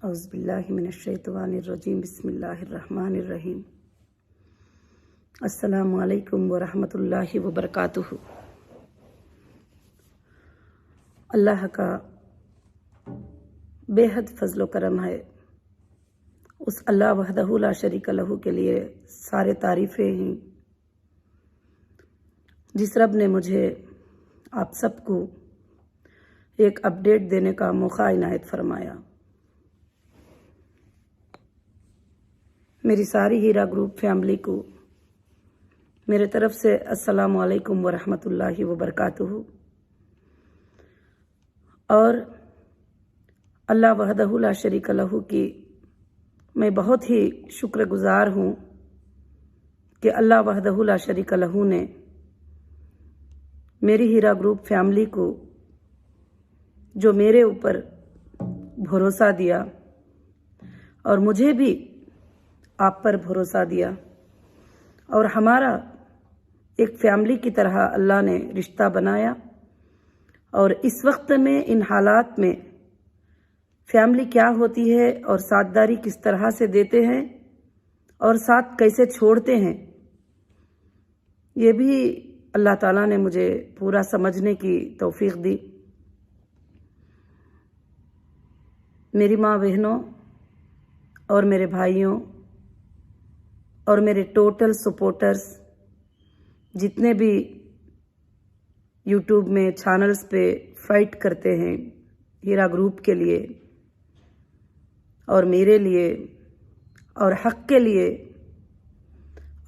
اعوذ باللہ من الشیطان الرجیم بسم اللہ الرحمن الرحیم السلام علیکم ورحمۃ اللہ وبرکاتہ۔ اللہ کا بے حد فضل و کرم ہے، اس اللہ وحدہ لا شریک لہ کے لیے سارے تعریفیں ہیں، جس رب نے مجھے آپ سب کو ایک اپڈیٹ دینے کا موقع عنایت فرمایا۔ میری ساری ہیرا گروپ فیملی کو میرے طرف سے السلام علیکم ورحمۃ اللہ وبرکاتہ، اور اللہ وحدہ لا شریک لہ کی میں بہت ہی شکر گزار ہوں کہ اللہ وحدہ لا شریک لہ نے میری ہیرا گروپ فیملی کو جو میرے اوپر بھروسہ دیا اور مجھے بھی آپ پر بھروسہ دیا، اور ہمارا ایک فیملی کی طرح اللہ نے رشتہ بنایا، اور اس وقت میں ان حالات میں فیملی کیا ہوتی ہے اور ساتھ داری کس طرح سے دیتے ہیں اور ساتھ کیسے چھوڑتے ہیں، یہ بھی اللہ تعالیٰ نے مجھے پورا سمجھنے کی توفیق دی۔ میری ماں بہنوں اور میرے بھائیوں اور میرے ٹوٹل سپورٹرز جتنے بھی یوٹیوب میں چینلز پہ فائٹ کرتے ہیں ہیرا گروپ کے لیے اور میرے لیے اور حق کے لیے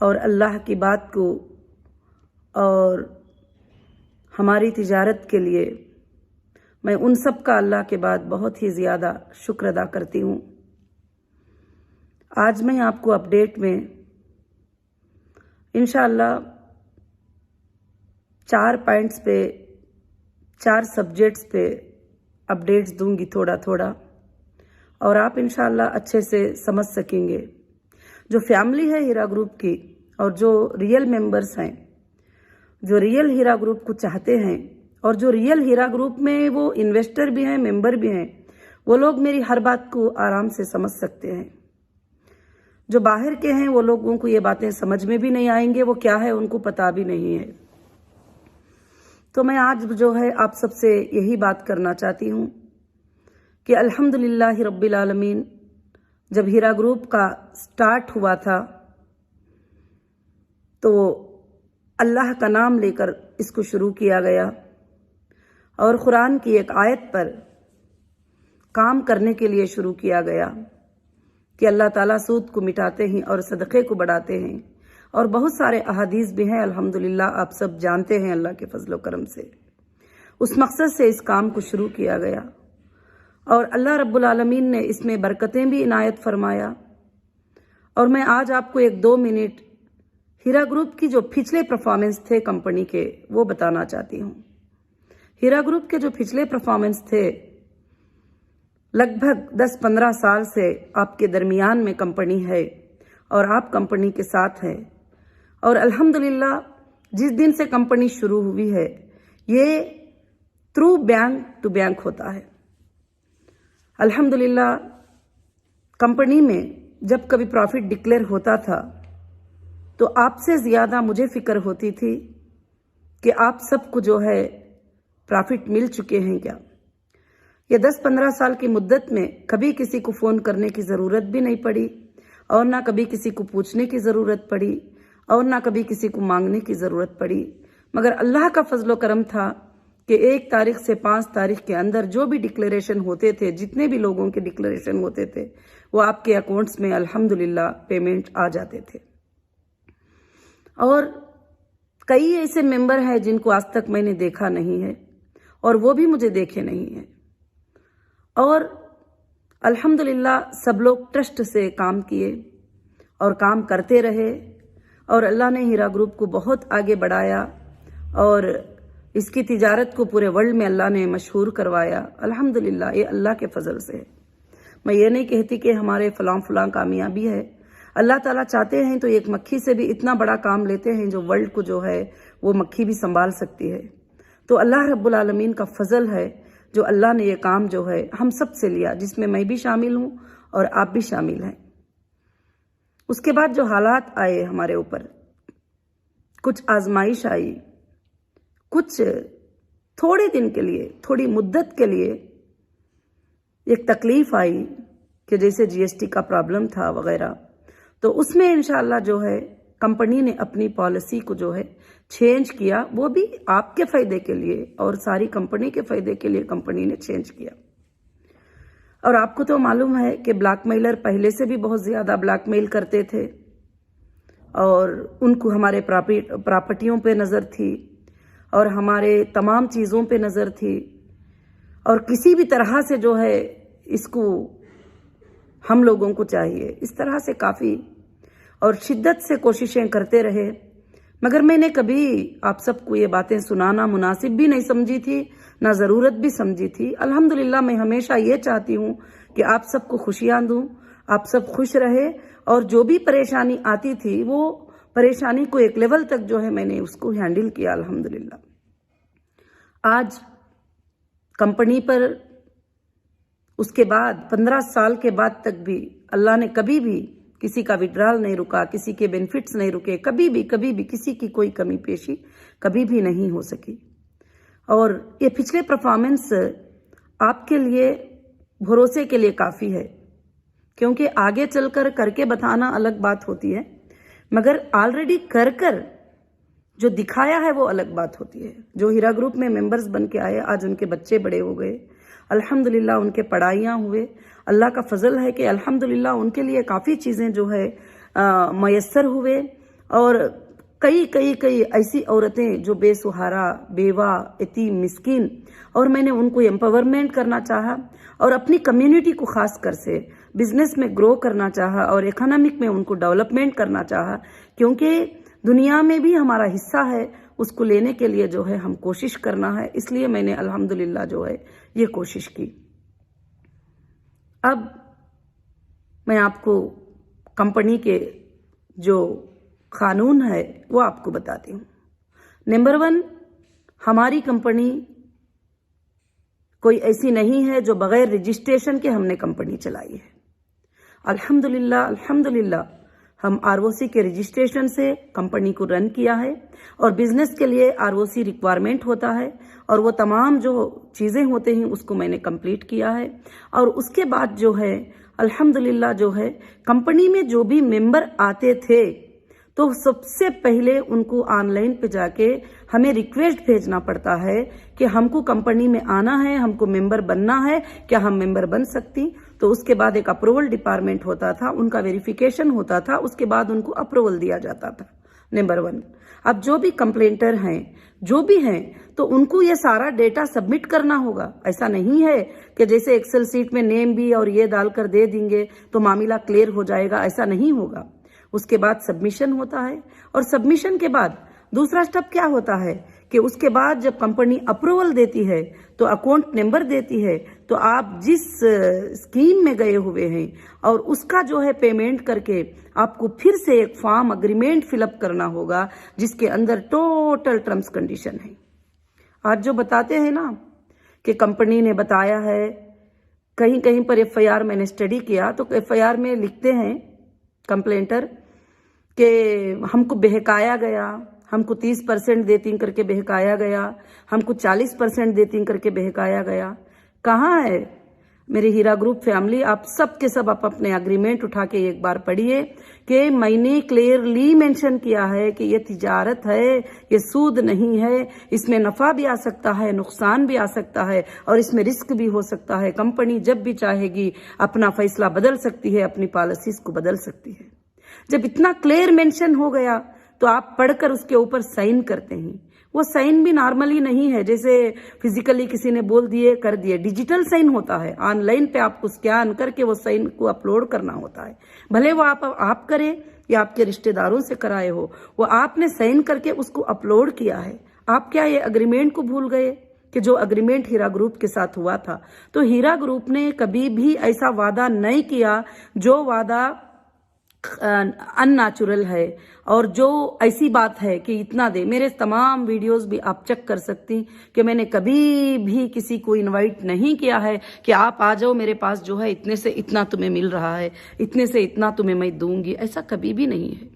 اور اللہ کی بات کو اور ہماری تجارت کے لیے، میں ان سب کا اللہ کے بعد بہت ہی زیادہ شکر ادا کرتی ہوں۔ آج میں آپ کو اپڈیٹ میں انشاءاللہ 4 پوائنٹس پہ 4 سبجیکٹس پہ اپڈیٹس دوں گی تھوڑا تھوڑا، اور آپ انشاءاللہ اچھے سے سمجھ سکیں گے۔ جو فیملی ہے ہیرا گروپ کی اور جو ریئل ممبرز ہیں، جو ریئل ہیرا گروپ کو چاہتے ہیں اور جو ریئل ہیرا گروپ میں وہ انویسٹر بھی ہیں، ممبر بھی ہیں، وہ لوگ میری ہر بات کو آرام سے سمجھ سکتے ہیں۔ جو باہر کے ہیں وہ لوگوں کو یہ باتیں سمجھ میں بھی نہیں آئیں گے، وہ کیا ہے ان کو پتہ بھی نہیں ہے۔ تو میں آج جو ہے آپ سب سے یہی بات کرنا چاہتی ہوں کہ الحمدللہ رب العالمین، جب ہیرا گروپ کا سٹارٹ ہوا تھا تو اللہ کا نام لے کر اس کو شروع کیا گیا، اور قرآن کی ایک آیت پر کام کرنے کے لیے شروع کیا گیا کہ اللہ تعالیٰ سود کو مٹاتے ہیں اور صدقے کو بڑھاتے ہیں، اور بہت سارے احادیث بھی ہیں الحمدللہ، آپ سب جانتے ہیں اللہ کے فضل و کرم سے۔ اس مقصد سے اس کام کو شروع کیا گیا، اور اللہ رب العالمین نے اس میں برکتیں بھی عنایت فرمایا۔ اور میں آج آپ کو 1-2 منٹ ہیرا گروپ کی جو پچھلے پرفارمنس تھے کمپنی کے وہ بتانا چاہتی ہوں۔ ہیرا گروپ کے جو پچھلے پرفارمنس تھے، لگ بھگ 10-15 سال سے آپ کے درمیان میں کمپنی ہے اور آپ کمپنی کے ساتھ ہیں، اور الحمدللہ جس دن سے کمپنی شروع ہوئی ہے یہ تھرو بینک ٹو بینک ہوتا ہے۔ الحمدللہ کمپنی میں جب کبھی پروفٹ ڈکلیئر ہوتا تھا تو آپ سے زیادہ مجھے فکر ہوتی تھی کہ آپ سب کو جو ہے پروفٹ مل چکے ہیں کیا۔ یہ 10-15 سال کی مدت میں کبھی کسی کو فون کرنے کی ضرورت بھی نہیں پڑی، اور نہ کبھی کسی کو پوچھنے کی ضرورت پڑی، اور نہ کبھی کسی کو مانگنے کی ضرورت پڑی، مگر اللہ کا فضل و کرم تھا کہ 1 تاریخ سے 5 تاریخ کے اندر جو بھی ڈکلیریشن ہوتے تھے، جتنے بھی لوگوں کے ڈکلیریشن ہوتے تھے، وہ آپ کے اکاؤنٹس میں الحمدللہ پیمنٹ آ جاتے تھے۔ اور کئی ایسے ممبر ہیں جن کو آج تک میں نے دیکھا نہیں ہے، اور وہ بھی مجھے دیکھے نہیں ہیں، اور الحمدللہ سب لوگ ٹرسٹ سے کام کیے اور کام کرتے رہے، اور اللہ نے ہیرا گروپ کو بہت آگے بڑھایا، اور اس کی تجارت کو پورے ورلڈ میں اللہ نے مشہور کروایا۔ الحمدللہ یہ اللہ کے فضل سے ہے۔ میں یہ نہیں کہتی کہ ہمارے فلاں کامیابی ہے، اللہ تعالیٰ چاہتے ہیں تو ایک مکھی سے بھی اتنا بڑا کام لیتے ہیں جو ورلڈ کو جو ہے وہ مکھی بھی سنبھال سکتی ہے۔ تو اللہ رب العالمین کا فضل ہے جو اللہ نے یہ کام جو ہے ہم سب سے لیا، جس میں میں بھی شامل ہوں اور آپ بھی شامل ہیں۔ اس کے بعد جو حالات آئے ہمارے اوپر، کچھ آزمائش آئی، کچھ تھوڑے دن کے لیے، تھوڑی مدت کے لیے ایک تکلیف آئی کہ جیسے جی ایس ٹی کا پرابلم تھا وغیرہ، تو اس میں انشاءاللہ جو ہے کمپنی نے اپنی پالیسی کو جو ہے چینج کیا، وہ بھی آپ کے فائدے کے لیے اور ساری کمپنی کے فائدے کے لیے کمپنی نے چینج کیا۔ اور آپ کو تو معلوم ہے کہ بلیک میلر پہلے سے بھی بہت زیادہ بلیک میل کرتے تھے، اور ان کو ہمارے پراپرٹیوں پہ نظر تھی اور ہمارے تمام چیزوں پہ نظر تھی، اور کسی بھی طرح سے جو ہے اس کو ہم لوگوں کو چاہیے، اس طرح سے کافی اور شدت سے کوششیں کرتے رہے، مگر میں نے کبھی آپ سب کو یہ باتیں سنانا مناسب بھی نہیں سمجھی تھی، نہ ضرورت بھی سمجھی تھی۔ الحمدللہ میں ہمیشہ یہ چاہتی ہوں کہ آپ سب کو خوشیاں دوں، آپ سب خوش رہے، اور جو بھی پریشانی آتی تھی وہ پریشانی کو ایک لیول تک جو ہے میں نے اس کو ہینڈل کیا الحمدللہ۔ آج کمپنی پر اس کے بعد 15 سال کے بعد تک بھی اللہ نے کبھی بھی کسی کا وڈرال نہیں رکا، کسی کے بینیفٹس نہیں رکے، کبھی بھی کسی کی کوئی کمی پیشی کبھی بھی نہیں ہو سکی۔ اور یہ پچھلے پرفارمنس آپ کے لیے بھروسے کے لیے کافی ہے، کیونکہ آگے چل کر کے بتانا الگ بات ہوتی ہے، مگر آلریڈی کر جو دکھایا ہے وہ الگ بات ہوتی ہے۔ جو ہیرا گروپ میں ممبرز بن کے آئے، آج ان کے بچے بڑے ہو گئے، الحمدللہ ان کے پڑھائیاں ہوئے، اللہ کا فضل ہے کہ الحمدللہ ان کے لیے کافی چیزیں جو ہے میسر ہوئے، اور کئی ایسی عورتیں جو بے سہارا، بیوہ، یتیم، مسکین، اور میں نے ان کو ایمپاورمنٹ کرنا چاہا، اور اپنی کمیونٹی کو خاص کر سے بزنس میں گرو کرنا چاہا، اور اکنامک میں ان کو ڈیولپمنٹ کرنا چاہا، کیونکہ دنیا میں بھی ہمارا حصہ ہے، اس کو لینے کے لیے جو ہے ہم کوشش کرنا ہے، اس لیے میں نے الحمدللہ جو ہے یہ کوشش کی۔ اب میں آپ کو کمپنی کے جو قانون ہے وہ آپ کو بتاتی ہوں۔ نمبر 1، ہماری کمپنی کوئی ایسی نہیں ہے جو بغیر رجسٹریشن کے ہم نے کمپنی چلائی ہے۔ الحمدللہ ہم ROC کے رجسٹریشن سے کمپنی کو رن کیا ہے، اور بزنس کے لیے ROC ریکوائرمنٹ ہوتا ہے، اور وہ تمام جو چیزیں ہوتے ہیں اس کو میں نے کمپلیٹ کیا ہے۔ اور اس کے بعد جو ہے الحمدللہ جو ہے کمپنی میں جو بھی ممبر آتے تھے تو سب سے پہلے ان کو آن لائن پہ جا کے ہمیں ریکویسٹ بھیجنا پڑتا ہے کہ ہم کو کمپنی میں آنا ہے، ہم کو ممبر بننا ہے، کیا ہم ممبر بن سکتی؟ تو اس کے بعد ایک اپروول ڈپارٹمنٹ ہوتا تھا، ان کا ویریفیکیشن ہوتا تھا، اس کے بعد ان کو اپروول دیا جاتا تھا۔ نمبر 1، اب جو بھی کمپلینٹر ہیں، جو بھی ہیں، تو ان کو یہ سارا ڈیٹا سبمٹ کرنا ہوگا۔ ایسا نہیں ہے کہ جیسے ایکسل سیٹ میں نیم بھی اور یہ ڈال کر دے دیں گے تو معاملہ کلیئر ہو جائے گا، ایسا نہیں ہوگا۔ اس کے بعد سبمیشن ہوتا ہے، اور سبمیشن کے بعد دوسرا سٹیپ کیا ہوتا ہے کہ اس کے بعد جب کمپنی اپروول دیتی ہے تو اکاؤنٹ نمبر دیتی ہے، تو آپ جس اسکیم میں گئے ہوئے ہیں اور اس کا جو ہے پیمنٹ کر کے آپ کو پھر سے ایک فارم اگریمنٹ فل اپ کرنا ہوگا، جس کے اندر ٹوٹل ٹرمز کنڈیشن ہے۔ آج جو بتاتے ہیں نا کہ کمپنی نے بتایا ہے، کہیں پر FIR میں نے اسٹڈی کیا تو FIR میں لکھتے ہیں کمپلینٹر کہ ہم کو بہکایا گیا، ہم کو 30% دیتی کر کے بہکایا گیا، ہم کو 40% دیتی کر کے بہکایا گیا۔ کہاں ہے میرے ہیرا گروپ فیملی؟ آپ سب کے سب اپنے اگریمنٹ اٹھا کے ایک بار پڑھیے کہ میں نے کلیئرلی مینشن کیا ہے کہ یہ تجارت ہے، یہ سود نہیں ہے، اس میں نفع بھی آ سکتا ہے، نقصان بھی آ سکتا ہے، اور اس میں رسک بھی ہو سکتا ہے۔ کمپنی جب بھی چاہے گی اپنا فیصلہ بدل سکتی ہے، اپنی پالیسیز کو بدل سکتی ہے۔ جب اتنا کلیئر مینشن ہو گیا تو آپ پڑھ کر اس کے اوپر سائن کرتے ہیں۔ وہ سائن بھی نارملی نہیں ہے جیسے فزیکلی کسی نے بول دیے کر دیے، ڈیجیٹل سائن ہوتا ہے۔ آن لائن پہ آپ کو سکین کر کے وہ سائن کو اپلوڈ کرنا ہوتا ہے، بھلے وہ آپ کریں یا آپ کے رشتہ داروں سے کرائے ہو، وہ آپ نے سائن کر کے اس کو اپلوڈ کیا ہے۔ آپ کیا یہ اگریمنٹ کو بھول گئے کہ جو اگریمنٹ ہیرا گروپ کے ساتھ ہوا تھا؟ تو ہیرا گروپ نے کبھی بھی ایسا وعدہ نہیں کیا جو وعدہ ان نیچرل ہے، اور جو ایسی بات ہے کہ اتنا دے. میرے تمام ویڈیوز بھی آپ چیک کر سکتی کہ میں نے کبھی بھی کسی کو انوائٹ نہیں کیا ہے کہ آپ آ جاؤ میرے پاس، جو ہے اتنے سے اتنا تمہیں مل رہا ہے، اتنے سے اتنا تمہیں میں دوں گی. ایسا کبھی بھی نہیں ہے.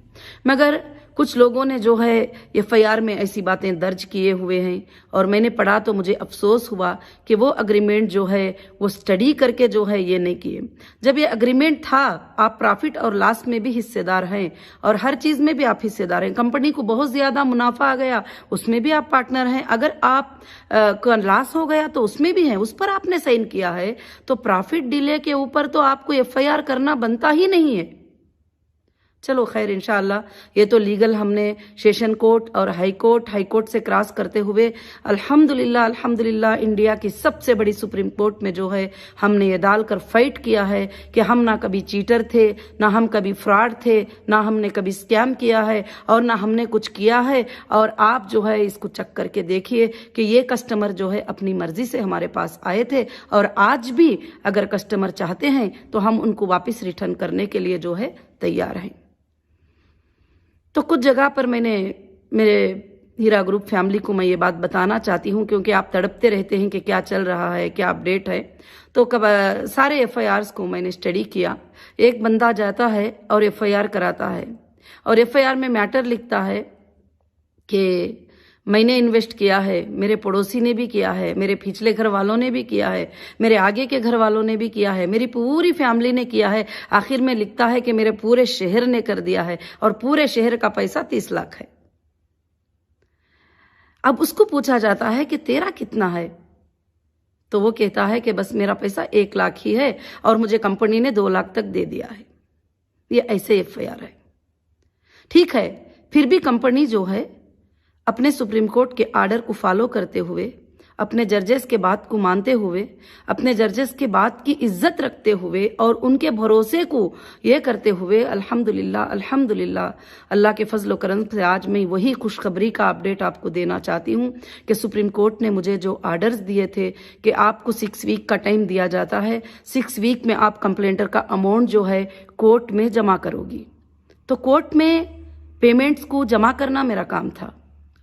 مگر کچھ لوگوں نے جو ہے FIR میں ایسی باتیں درج کیے ہوئے ہیں، اور میں نے پڑھا تو مجھے افسوس ہوا کہ وہ اگریمنٹ جو ہے وہ سٹڈی کر کے جو ہے یہ نہیں کیے. جب یہ اگریمنٹ تھا، آپ پرافٹ اور لاس میں بھی حصے دار ہیں، اور ہر چیز میں بھی آپ حصے دار ہیں. کمپنی کو بہت زیادہ منافع آ گیا، اس میں بھی آپ پارٹنر ہیں. اگر آپ کا لاس ہو گیا تو اس میں بھی ہیں، اس پر آپ نے سائن کیا ہے. تو پرافٹ ڈیلے کے اوپر تو آپ کو FIR کرنا بنتا ہی نہیں ہے. چلو خیر، انشاءاللہ یہ تو لیگل ہم نے سیشن کورٹ اور ہائی کورٹ سے کراس کرتے ہوئے الحمدللہ انڈیا کی سب سے بڑی سپریم کورٹ میں جو ہے ہم نے یہ ڈال کر فائٹ کیا ہے کہ ہم نہ کبھی چیٹر تھے، نہ ہم کبھی فراڈ تھے، نہ ہم نے کبھی اسکیم کیا ہے، اور نہ ہم نے کچھ کیا ہے. اور آپ جو ہے اس کو چیک کر کے دیکھیے کہ یہ کسٹمر جو ہے اپنی مرضی سے ہمارے پاس آئے تھے، اور آج بھی اگر کسٹمر چاہتے ہیں تو ہم ان کو واپس ریٹرن کرنے کے لیے جو ہے تیار ہیں. تو کچھ جگہ پر میں نے میرے ہیرا گروپ فیملی کو میں یہ بات بتانا چاہتی ہوں، کیونکہ آپ تڑپتے رہتے ہیں کہ کیا چل رہا ہے، کیا اپڈیٹ ہے. تو سارے FIRs کو میں نے اسٹڈی کیا. ایک بندہ جاتا ہے اور FIR کراتا ہے، اور FIR میں میٹر لکھتا ہے کہ میں نے انویسٹ کیا ہے، میرے پڑوسی نے بھی کیا ہے، میرے پچھلے گھر والوں نے بھی کیا ہے، میرے آگے کے گھر والوں نے بھی کیا ہے، میری پوری فیملی نے کیا ہے. آخر میں لکھتا ہے کہ میرے پورے شہر نے کر دیا ہے، اور پورے شہر کا پیسہ 30 لاکھ ہے. اب اس کو پوچھا جاتا ہے کہ تیرا کتنا ہے؟ تو وہ کہتا ہے کہ بس میرا پیسہ 1 لاکھ ہی ہے، اور مجھے کمپنی نے 2 لاکھ تک دے دیا ہے. یہ ایسے FIR ہے. ٹھیک ہے، پھر بھی کمپنی جو ہے اپنے سپریم کورٹ کے آرڈر کو فالو کرتے ہوئے، اپنے ججز کے بات کو مانتے ہوئے، اپنے ججز کے بات کی عزت رکھتے ہوئے، اور ان کے بھروسے کو یہ کرتے ہوئے الحمدللہ اللہ کے فضل و کرم سے آج میں وہی خوشخبری کا اپڈیٹ آپ کو دینا چاہتی ہوں کہ سپریم کورٹ نے مجھے جو آرڈرز دیے تھے کہ آپ کو 6 ویک کا ٹائم دیا جاتا ہے، 6 ویک میں آپ کمپلینٹر کا اماؤنٹ جو ہے کورٹ میں جمع کرو گی. تو کورٹ میں پیمنٹس کو جمع کرنا میرا کام تھا،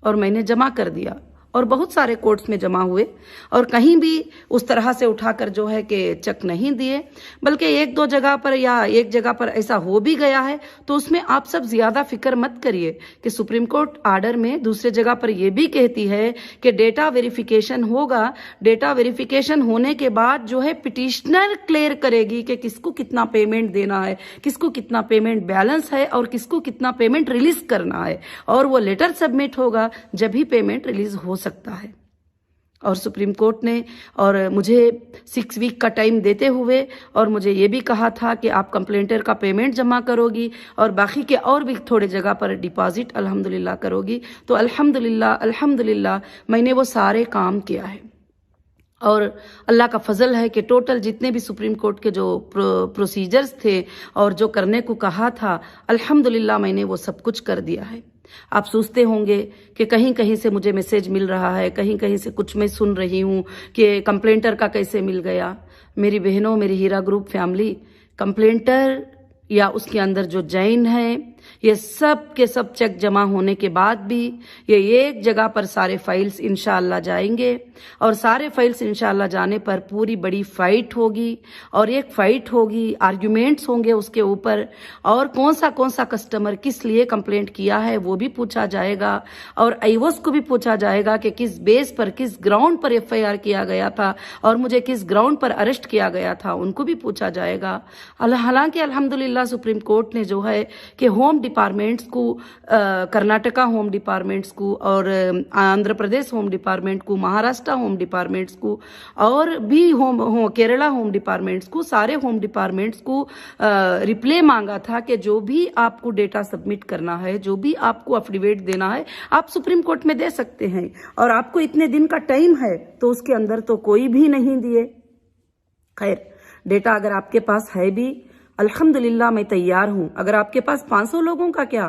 اور میں نے جمع کر دیا، اور بہت سارے کورٹس میں جمع ہوئے، اور کہیں بھی اس طرح سے اٹھا کر جو ہے کہ چیک نہیں دیے. بلکہ 1-2 جگہ پر یا ایک جگہ پر ایسا ہو بھی گیا ہے، تو اس میں آپ سب زیادہ فکر مت کریے کہ سپریم کورٹ آرڈر میں دوسرے جگہ پر یہ بھی کہتی ہے کہ ڈیٹا ویریفیکیشن ہوگا. ڈیٹا ویریفیکیشن ہونے کے بعد جو ہے پٹیشنر کلیئر کرے گی کہ کس کو کتنا پیمنٹ دینا ہے، کس کو کتنا پیمنٹ بیلنس ہے، اور کس کو کتنا پیمنٹ ریلیز کرنا ہے. اور وہ لیٹر سبمٹ ہوگا جب ہی پیمنٹ ریلیز ہو سکتا ہے. اور سپریم کورٹ نے اور مجھے 6 ویک کا ٹائم دیتے ہوئے، اور مجھے یہ بھی کہا تھا کہ آپ کمپلینٹر کا پیمنٹ جمع کرو گی، اور باقی کے اور بھی تھوڑے جگہ پر ڈپازٹ الحمدللہ کرو گی. تو الحمدللہ میں نے وہ سارے کام کیا ہے. اور اللہ کا فضل ہے کہ ٹوٹل جتنے بھی سپریم کورٹ کے جو پروسیجرز تھے اور جو کرنے کو کہا تھا، الحمدللہ میں نے وہ سب کچھ کر دیا ہے. آپ سوچتے ہوں گے کہ کہیں سے مجھے میسج مل رہا ہے، کہیں سے کچھ میں سن رہی ہوں کہ کمپلینٹر کا کیسے مل گیا. میری بہنوں، میری ہیرا گروپ فیملی، کمپلینٹر یا اس کے اندر جو جین ہے، یہ سب کے سب چیک جمع ہونے کے بعد بھی یہ ایک جگہ پر سارے فائلز انشاءاللہ جائیں گے، اور سارے فائلز انشاءاللہ جانے پر پوری بڑی فائٹ ہوگی، اور ایک فائٹ ہوگی، آرگیومنٹس ہوں گے اس کے اوپر، اور کون سا کسٹمر کس لیے کمپلینٹ کیا ہے وہ بھی پوچھا جائے گا، اور ایوز کو بھی پوچھا جائے گا کہ کس بیس پر، کس گراؤنڈ پر FIR کیا گیا تھا، اور مجھے کس گراؤنڈ پر اریسٹ کیا گیا تھا، ان کو بھی پوچھا جائے گا. حالانکہ الحمدللہ سپریم کورٹ نے جو ہے کہ ہوم ڈپارٹمنٹس کو، کرناٹکا ہوم ڈپارٹمنٹس کو، اور آندھرا پردیش ہوم ڈپارٹمنٹ کو، مہاراشٹر ہوم ڈپارٹمنٹس کو، اور بھی کیرلا ہوم ڈپارٹمنٹس کو، سارے ہوم ڈپارٹمنٹس کو ریپلے مانگا تھا کہ جو بھی آپ کو ڈیٹا سبمٹ کرنا ہے، جو بھی آپ کو افیڈیوٹ دینا ہے، آپ سپریم کورٹ میں دے سکتے ہیں، اور آپ کو اتنے دن کا ٹائم ہے. تو اس کے اندر تو کوئی بھی نہیں دیے. خیر، ڈیٹا اگر آپ کے پاس ہے بھی الحمدللہ میں تیار ہوں. اگر آپ کے پاس 500 لوگوں کا کیا،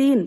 3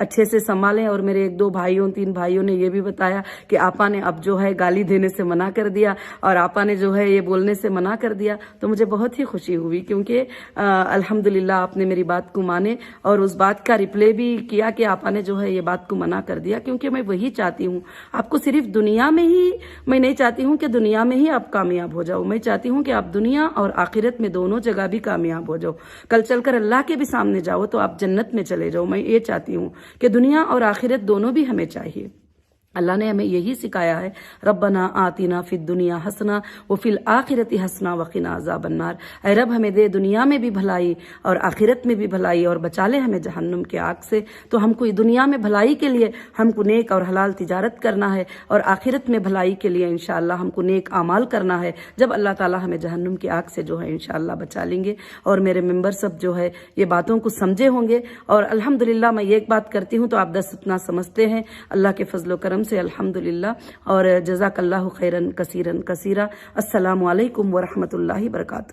اچھے سے سنبھالیں. اور میرے 3 بھائیوں نے یہ بھی بتایا کہ آپا نے اب جو ہے گالی دینے سے منع کر دیا اور آپا نے جو ہے یہ بولنے سے منع کر دیا. تو مجھے بہت ہی خوشی ہوئی کیونکہ الحمدللہ آپ نے میری بات کو مانے اور اس بات کا ریپلے بھی کیا کہ آپا نے جو ہے یہ بات کو منع کر دیا. کیونکہ میں وہی چاہتی ہوں، آپ کو صرف دنیا میں ہی، میں نہیں چاہتی ہوں کہ دنیا میں ہی آپ کامیاب ہو جاؤ، میں چاہتی ہوں کہ آپ دنیا اور آخرت میں دونوں جگہ بھی کامیاب ہو جاؤ. کل چل کر اللہ کے بھی سامنے جاؤ تو آپ جنت میں چلے جاؤ. میں یہ چاہتی ہوں کہ دنیا اور آخرت دونوں بھی ہمیں چاہیے. اللہ نے ہمیں یہی سکھایا ہے، ربنا آتنا فی الدنیا حسنہ وفی الآخرۃ حسنہ وقنا عذاب النار. اے رب ہمیں دے دنیا میں بھی بھلائی اور آخرت میں بھی بھلائی اور بچا لے ہمیں جہنم کے آگ سے. تو ہم کو دنیا میں بھلائی کے لیے ہم کو نیک اور حلال تجارت کرنا ہے اور آخرت میں بھلائی کے لیے انشاءاللہ ہم کو نیک اعمال کرنا ہے. جب اللہ تعالی ہمیں جہنم کی آگ سے جو ہے انشاءاللہ بچا لیں گے. اور میرے ممبر سب جو ہے یہ باتوں کو سمجھے ہوں گے. اور الحمدللہ میں ایک بات کرتی ہوں تو آپ 10 اتنا سمجھتے ہیں اللہ کے فضل و کرم سے الحمدللہ. اور جزاک اللہ خیرن کثیرن کثیرہ. السلام علیکم ورحمۃ اللہ وبرکاتہ.